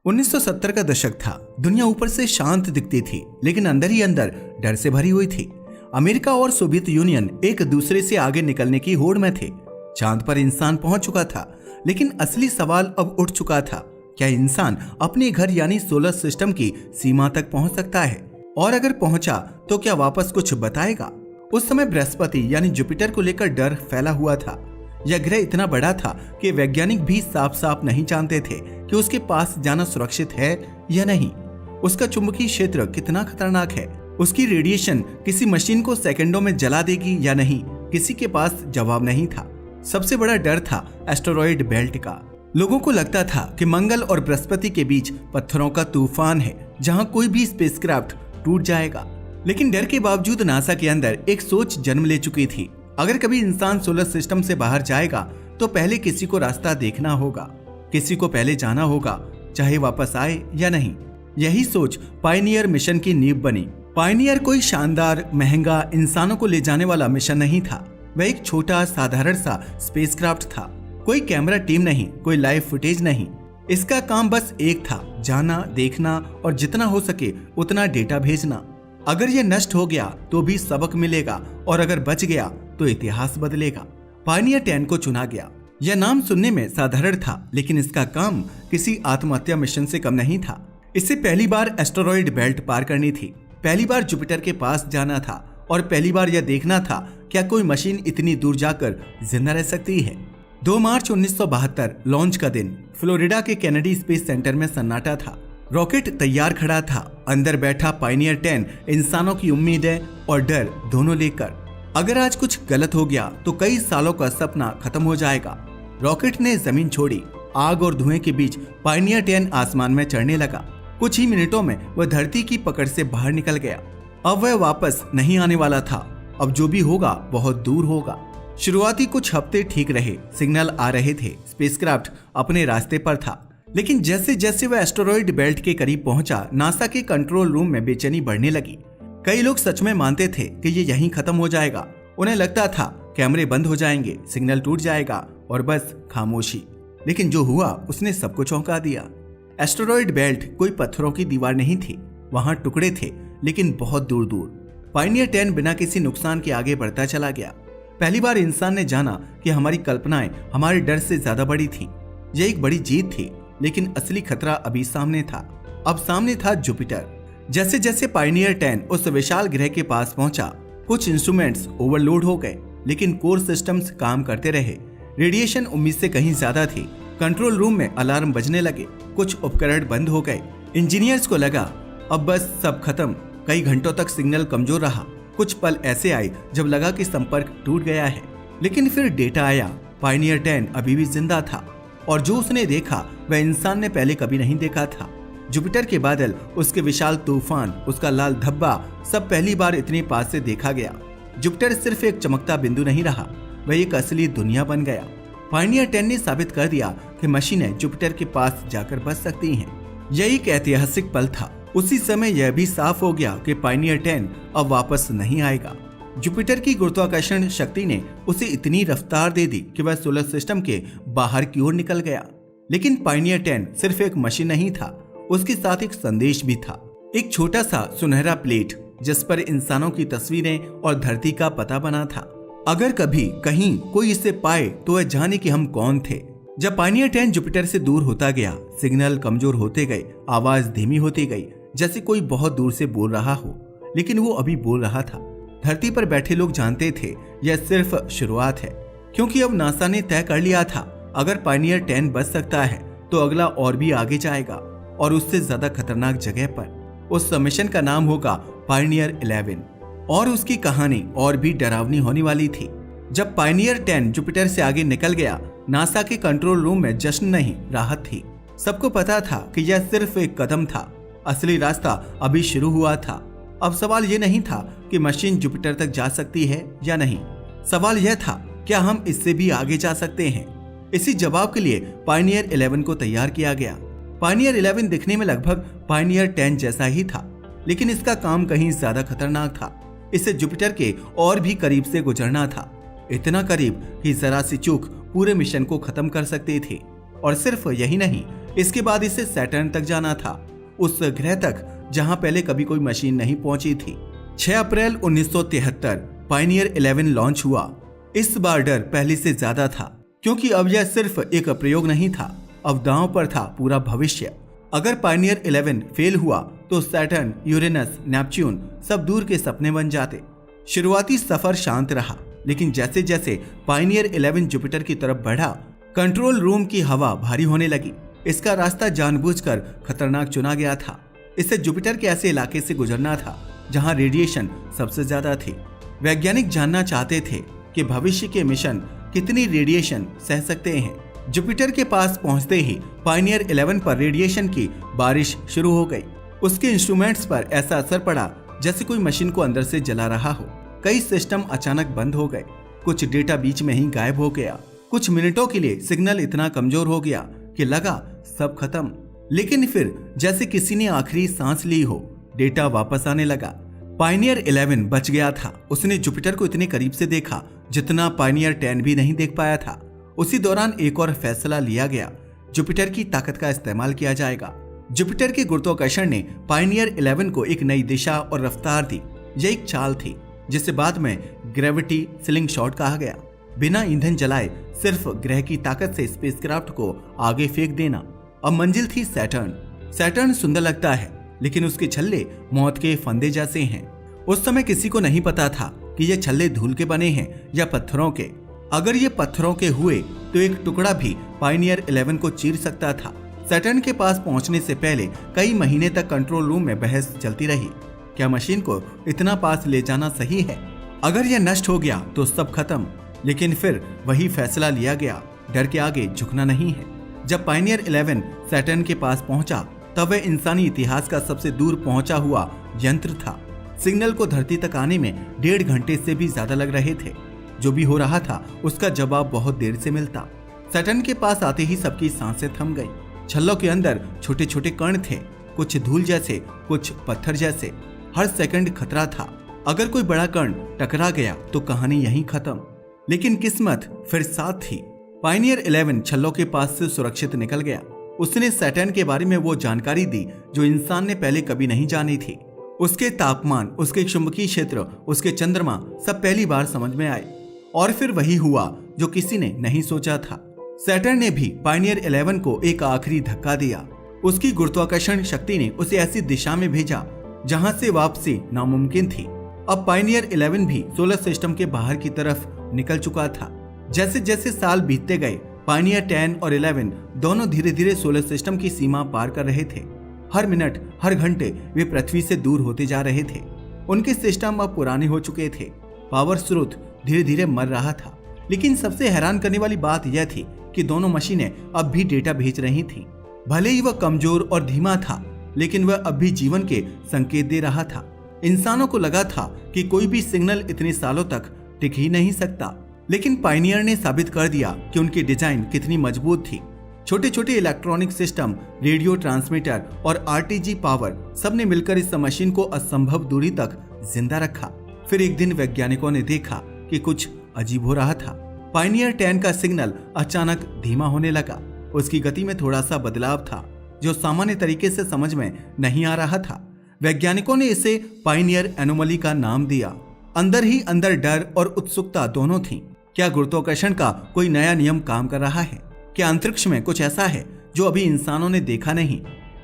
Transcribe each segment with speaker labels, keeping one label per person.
Speaker 1: 1970 का दशक था। दुनिया ऊपर से शांत दिखती थी, लेकिन अंदर ही अंदर डर से भरी हुई थी। अमेरिका और सोवियत यूनियन एक दूसरे से आगे निकलने की होड़ में थे। चांद पर इंसान पहुंच चुका था, लेकिन असली सवाल अब उठ चुका था, क्या इंसान अपने घर यानी सोलर सिस्टम की सीमा तक पहुंच सकता है? और अगर पहुंचा तो क्या वापस कुछ बताएगा? उस समय बृहस्पति यानी जुपिटर को लेकर डर फैला हुआ था। यह ग्रह इतना बड़ा था कि वैज्ञानिक भी साफ साफ नहीं जानते थे कि उसके पास जाना सुरक्षित है या नहीं। उसका चुंबकीय क्षेत्र कितना खतरनाक है, उसकी रेडिएशन किसी मशीन को सेकंडों में जला देगी या नहीं, किसी के पास जवाब नहीं था। सबसे बड़ा डर था एस्टेरॉयड बेल्ट का। लोगों को लगता था कि मंगल और बृहस्पति के बीच पत्थरों का तूफान है, जहां कोई भी स्पेसक्राफ्ट टूट जाएगा। लेकिन डर के बावजूद नासा के अंदर एक सोच जन्म ले चुकी थी। अगर कभी इंसान सोलर सिस्टम से बाहर जाएगा तो पहले किसी को रास्ता देखना होगा, किसी को पहले जाना होगा, चाहे वापस आए या नहीं। यही सोच पायनियर मिशन की नींव बनी। पायनियर कोई शानदार, महंगा, इंसानों को ले जाने वाला मिशन नहीं था। वह एक छोटा साधारण सा स्पेसक्राफ्ट था। कोई कैमरा टीम नहीं, कोई लाइव फुटेज नहीं। इसका काम बस एक था, जाना, देखना और जितना हो सके उतना डेटा भेजना। अगर यह नष्ट हो गया तो भी सबक मिलेगा, और अगर बच गया तो इतिहास बदलेगा। पायनियर 10 को चुना गया। यह नाम सुनने में साधारण था, लेकिन इसका काम किसी आत्महत्या मिशन से कम नहीं था। इससे पहली बार एस्टेरॉयड बेल्ट पार करनी थी, पहली बार जुपिटर के पास जाना था, और पहली बार यह देखना था क्या कोई मशीन इतनी दूर जाकर जिंदा रह सकती है। 2 मार्च 1972 लॉन्च का दिन। फ्लोरिडा के केनेडी स्पेस सेंटर में सन्नाटा था। रॉकेट तैयार खड़ा था। अंदर बैठा पायनियर 10 इंसानों की उम्मीदें और डर दोनों लेकर। अगर आज कुछ गलत हो गया तो कई सालों का सपना खत्म हो जाएगा। रॉकेट ने जमीन छोड़ी। आग और धुएं के बीच पायनियर 10 आसमान में चढ़ने लगा। कुछ ही मिनटों में वह धरती की पकड़ से बाहर निकल गया। अब वह वापस नहीं आने वाला था। अब जो भी होगा बहुत दूर होगा। शुरुआती कुछ हफ्ते ठीक रहे, सिग्नल आ रहे थे, स्पेसक्राफ्ट अपने रास्ते पर था। लेकिन जैसे जैसे वह एस्टेरॉयड बेल्ट के करीब पहुंचा, नासा के कंट्रोल रूम में बेचैनी बढ़ने लगी। कई लोग सच में मानते थे कि ये यहीं खत्म हो जाएगा। उन्हें लगता था कैमरे बंद हो जाएंगे, सिग्नल टूट जाएगा और बस खामोशी। लेकिन जो हुआ उसने सबको चौंका दिया। एस्टेरॉयड बेल्ट कोई पत्थरों की दीवार नहीं थी। वहां टुकड़े थे, लेकिन बहुत दूर दूर। पायनियर 10 बिना किसी नुकसान के आगे बढ़ता चला गया। पहली बार इंसान ने जाना कि हमारी कल्पनाएं हमारे डर से ज्यादा बड़ी थी। यह एक बड़ी जीत थी, लेकिन असली खतरा अभी सामने था। अब सामने था जुपिटर। जैसे जैसे पायनियर 10 उस विशाल ग्रह के पास पहुंचा, कुछ इंस्ट्रूमेंट्स ओवरलोड हो गए, लेकिन कोर सिस्टम्स काम करते रहे। रेडिएशन उम्मीद से कहीं ज्यादा थी। कंट्रोल रूम में अलार्म बजने लगे। कुछ उपकरण बंद हो गए। इंजीनियर्स को लगा अब बस सब खत्म। कई घंटों तक सिग्नल कमजोर रहा। कुछ पल ऐसे आए जब लगा कि संपर्क टूट गया है, लेकिन फिर डेटा आया। पायनियर 10 अभी भी जिंदा था, और जो उसने देखा वह इंसान ने पहले कभी नहीं देखा था। जुपिटर के बादल, उसके विशाल तूफान, उसका लाल धब्बा, सब पहली बार इतने पास से देखा गया। जुपिटर सिर्फ एक चमकता बिंदु नहीं रहा, वह एक असली दुनिया बन गया। पायनियर 10 ने साबित कर दिया कि मशीनें जुपिटर के पास जाकर बच सकती हैं। यह एक ऐतिहासिक पल था। उसी समय यह भी साफ हो गया कि पायनियर 10 अब वापस नहीं आएगा। जुपिटर की गुरुत्वाकर्षण शक्ति ने उसे इतनी रफ्तार दे दी कि वह सोलर सिस्टम के बाहर की ओर निकल गया। लेकिन पायनियर 10 सिर्फ एक मशीन नहीं था, उसके साथ एक संदेश भी था। एक छोटा सा सुनहरा प्लेट जिस पर इंसानों की तस्वीरें और धरती का पता बना था। अगर कभी कहीं कोई इसे पाए तो वह जाने कि हम कौन थे। जब पायनियर 10 जुपिटर से दूर होता गया, सिग्नल कमजोर होते गए, आवाज धीमी होती गई, जैसे कोई बहुत दूर से बोल रहा हो, लेकिन वो अभी बोल रहा था। धरती पर बैठे लोग जानते थे यह सिर्फ शुरुआत है, क्योंकि अब नासा ने तय कर लिया था अगर पायनियर 10 बच सकता है तो अगला और भी आगे जाएगा, और उससे ज्यादा खतरनाक जगह पर। उस मिशन का नाम होगा पायनियर 11, और उसकी कहानी और भी डरावनी होने वाली थी। जब पायनियर 10 जुपिटर से आगे निकल गया, नासा के कंट्रोल रूम में जश्न नहीं, राहत थी। सबको पता था कि यह सिर्फ एक कदम था, असली रास्ता अभी शुरू हुआ था। अब सवाल यह नहीं था कि मशीन जुपिटर तक जा सकती है या नहीं। सवाल यह था, क्या हम इससे भी आगे जा सकते हैं? इसी जवाब के लिए पायनियर 11 को तैयार किया गया। पायनियर 11 दिखने में लगभग पायनियर 10 जैसा ही था, लेकिन इसका काम कहीं ज्यादा खतरनाक था। इसे जुपिटर के और भी करीब से गुजरना था, इतना करीब कि जरा सी चूक पूरे मिशन को खत्म कर सकती थी। और सिर्फ यही नहीं, इसके बाद इसे सैटर्न तक जाना था, उस ग्रह तक जहां पहले कभी कोई मशीन नहीं पहुंची थी। 6 अप्रैल 1973 पायनियर 11 लॉन्च हुआ। इस बार डर पहले से ज्यादा था, क्योंकि अब यह सिर्फ एक प्रयोग नहीं था, अब दांव पर था पूरा भविष्य। अगर पायनियर 11 फेल हुआ तो सैटर्न, यूरेनस, नेपच्यून सब दूर के सपने बन जाते। शुरुआती सफर शांत रहा, लेकिन जैसे जैसे पायनियर 11 जुपिटर की तरफ बढ़ा, कंट्रोल रूम की हवा भारी होने लगी। इसका रास्ता जानबूझकर खतरनाक चुना गया था। इसे जुपिटर के ऐसे इलाके से गुजरना था जहां रेडिएशन सबसे ज्यादा थी। वैज्ञानिक जानना चाहते थे कि भविष्य के मिशन कितनी रेडिएशन सह सकते हैं। जुपिटर के पास पहुंचते ही पायनियर 11 पर रेडिएशन की बारिश शुरू हो गई। उसके इंस्ट्रूमेंट्स पर ऐसा असर पड़ा जैसे कोई मशीन को अंदर से जला रहा हो। कई सिस्टम अचानक बंद हो गए, कुछ डेटा बीच में ही गायब हो गया। कुछ मिनटों के लिए सिग्नल इतना कमजोर हो गया कि लगा सब खत्म। लेकिन फिर जैसे किसी ने आखिरी सांस ली हो, डेटा वापस आने लगा। पायनियर 11 बच गया था। उसने जुपिटर को इतने करीब से देखा जितना पायनियर 10 भी नहीं देख पाया था। उसी दौरान एक और फैसला लिया गया, जुपिटर की ताकत का इस्तेमाल किया जाएगा। जुपिटर के गुरुत्वाकर्षण ने पायनियर 11 को एक नई दिशा और रफ्तार दी। यह एक चाल थी जिसे बाद में ग्रेविटी स्लिंग शॉट कहा गया। बिना ईंधन जलाए सिर्फ ग्रह की ताकत से स्पेसक्राफ्ट को आगे फेंक देना। अब मंजिल थी सैटर्न। सैटर्न सुंदर लगता है, लेकिन उसके छल्ले मौत के फंदे जैसे हैं। उस समय किसी को नहीं पता था कि ये छल्ले धूल के बने हैं या पत्थरों के। अगर ये पत्थरों के हुए तो एक टुकड़ा भी पायनियर 11 को चीर सकता था। सैटर्न के पास पहुंचने से पहले कई महीने तक कंट्रोल रूम में बहस चलती रही। क्या मशीन को इतना पास ले जाना सही है? अगर यह नष्ट हो गया तो सब खत्म। लेकिन फिर वही फैसला लिया गया, डर के आगे झुकना नहीं है। जब पायनियर 11 सैटर्न के पास पहुंचा, तब वह इंसानी इतिहास का सबसे दूर पहुंचा हुआ यंत्र था। सिग्नल को धरती तक आने में 1.5 घंटे से भी ज्यादा लग रहे थे। जो भी हो रहा था उसका जवाब बहुत देर से मिलता। सैटर्न के पास आते ही सबकी सांसें थम गईं। छल्लों के अंदर छोटे छोटे कण थे, कुछ धूल जैसे, कुछ पत्थर जैसे। हर सेकंड खतरा था। अगर कोई बड़ा कण टकरा गया तो कहानी यहीं खत्म। लेकिन किस्मत फिर साथ थी। पायनियर 11 छल्लों के पास से सुरक्षित निकल गया। उसने सैटर्न के बारे में वो जानकारी दी जो इंसान ने पहले कभी नहीं जानी थी। उसके तापमान, उसके चुंबकीय क्षेत्र, उसके चंद्रमा सब पहली बार समझ में आए। और फिर वही हुआ जो किसी ने नहीं सोचा था। सैटर्न ने भी पायनियर 11 को एक आखिरी धक्का दिया। उसकी गुरुत्वाकर्षण शक्ति ने उसे ऐसी दिशा में भेजा जहां से वापसी नामुमकिन थी। अब पायनियर 11 भी सोलर सिस्टम के बाहर की तरफ निकल चुका था। जैसे जैसे साल बीतते गए, पायनियर 10 और 11 दोनों धीरे धीरे सोलर सिस्टम की सीमा पार कर रहे थे। हर मिनट, हर घंटे वे पृथ्वी से दूर होते जा रहे थे। उनके सिस्टम अब पुराने हो चुके थे। पावर स्रोत धीरे धीरे मर रहा था। लेकिन सबसे हैरान करने वाली बात यह थी कि दोनों मशीनें अब भी डेटा भेज रही थीं। भले ही वह कमजोर और धीमा था, लेकिन वह अब भी जीवन के संकेत दे रहा था। इंसानों को लगा था कि कोई भी सिग्नल इतने सालों तक टिक ही नहीं सकता, लेकिन पायनियर ने साबित कर दिया कि उनकी डिजाइन कितनी मजबूत थी। छोटे छोटे इलेक्ट्रॉनिक सिस्टम, रेडियो ट्रांसमीटर और आरटीजी पावर सबने मिलकर इस मशीन को असंभव दूरी तक जिंदा रखा। फिर एक दिन वैज्ञानिकों ने देखा कि कुछ अजीब हो रहा था। पायनियर 10 का सिग्नल अचानक धीमा होने लगा। उसकी गति में थोड़ा सा बदलाव था जो सामान्य तरीके से समझ में नहीं आ रहा था। वैज्ञानिकों ने इसे पायनियर एनोमली का नाम दिया। अंदर ही अंदर डर और उत्सुकता दोनों थीं। क्या गुरुत्वाकर्षण का कोई नया नियम काम कर रहा है? क्या अंतरिक्ष में कुछ ऐसा है जो अभी इंसानों ने देखा नहीं?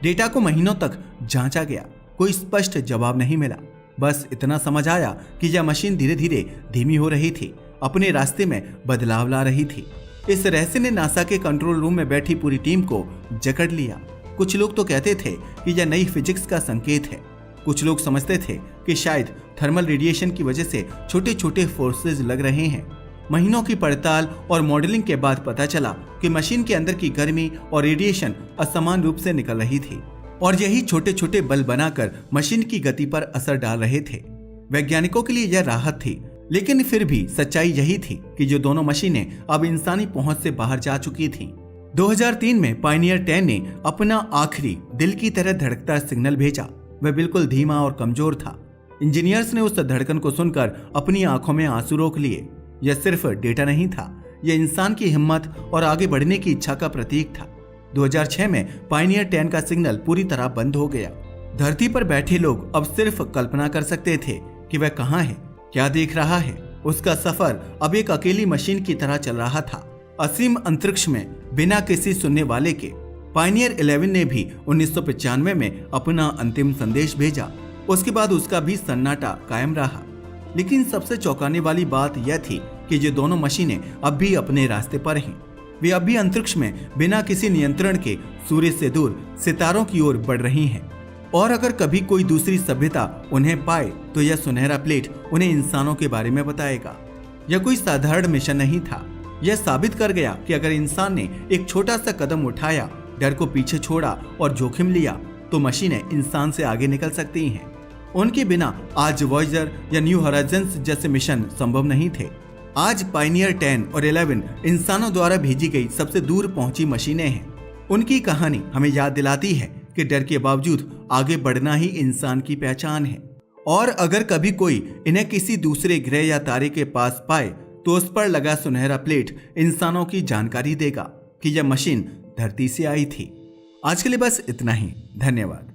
Speaker 1: डेटा को महीनों तक जांचा गया, कोई स्पष्ट जवाब नहीं मिला। बस इतना समझ आया कि यह मशीन धीरे धीरे धीमी हो रही थी, अपने रास्ते में बदलाव ला रही थी। इस रहस्य ने नासा के कंट्रोल रूम में बैठी पूरी टीम को जकड़ लिया। कुछ लोग तो कहते थे कि यह नई फिजिक्स का संकेत है। कुछ लोग समझते थे कि शायद थर्मल रेडिएशन की वजह से छोटे छोटे फोर्सेज लग रहे हैं। महीनों की पड़ताल और मॉडलिंग के बाद पता चला कि मशीन के अंदर की गर्मी और रेडिएशन असमान रूप से निकल रही थी और यही छोटे छोटे बल बनाकर मशीन की गति पर असर डाल रहे थे। वैज्ञानिकों के लिए यह राहत थी, लेकिन फिर भी सच्चाई यही थी कि जो दोनों मशीनें अब इंसानी पहुंच से बाहर जा चुकी थीं। 2003 में पायनियर 10 ने अपना आखिरी दिल की तरह धड़कता सिग्नल भेजा। वह बिल्कुल धीमा और कमजोर था। इंजीनियर्स ने उस धड़कन को सुनकर अपनी आंखों में आंसू रोक लिए। यह सिर्फ डेटा नहीं था, यह इंसान की हिम्मत और आगे बढ़ने की इच्छा का प्रतीक था। 2006 में पायनियर 10 का सिग्नल पूरी तरह बंद हो गया। धरती पर बैठे लोग अब सिर्फ कल्पना कर सकते थे कि वह कहाँ है, क्या देख रहा है। उसका सफर अब एक अकेली मशीन की तरह चल रहा था, असीम अंतरिक्ष में बिना किसी सुनने वाले के। पायनियर 11 ने भी 1995 में अपना अंतिम संदेश भेजा। उसके बाद उसका भी सन्नाटा कायम रहा। लेकिन सबसे चौंकाने वाली बात यह थी कि ये दोनों मशीनें अब भी अपने रास्ते पर हैं। वे अब भी अंतरिक्ष में बिना किसी नियंत्रण के सूर्य से दूर सितारों की ओर बढ़ रही हैं। और अगर कभी कोई दूसरी सभ्यता उन्हें पाए तो यह सुनहरा प्लेट उन्हें इंसानों के बारे में बताएगा। यह कोई साधारण मिशन नहीं था। यह साबित कर गया कि अगर इंसान ने एक छोटा सा कदम उठाया, डर को पीछे छोड़ा और जोखिम लिया, तो मशीनें इंसान से आगे निकल सकती हैं। उनके बिना आज वॉयेजर या न्यू हॉराइजन्स जैसे मिशन संभव नहीं थे। आज पायनियर 10 और 11 इंसानों द्वारा भेजी गई सबसे दूर पहुंची मशीनें हैं। उनकी कहानी हमें याद दिलाती है कि डर के बावजूद आगे बढ़ना ही इंसान की पहचान है। और अगर कभी कोई इन्हें किसी दूसरे ग्रह या तारे के पास पाए तो उस पर लगा सुनहरा प्लेट इंसानों की जानकारी देगा कि यह मशीन धरती से आई थी। आज के लिए बस इतना ही। धन्यवाद।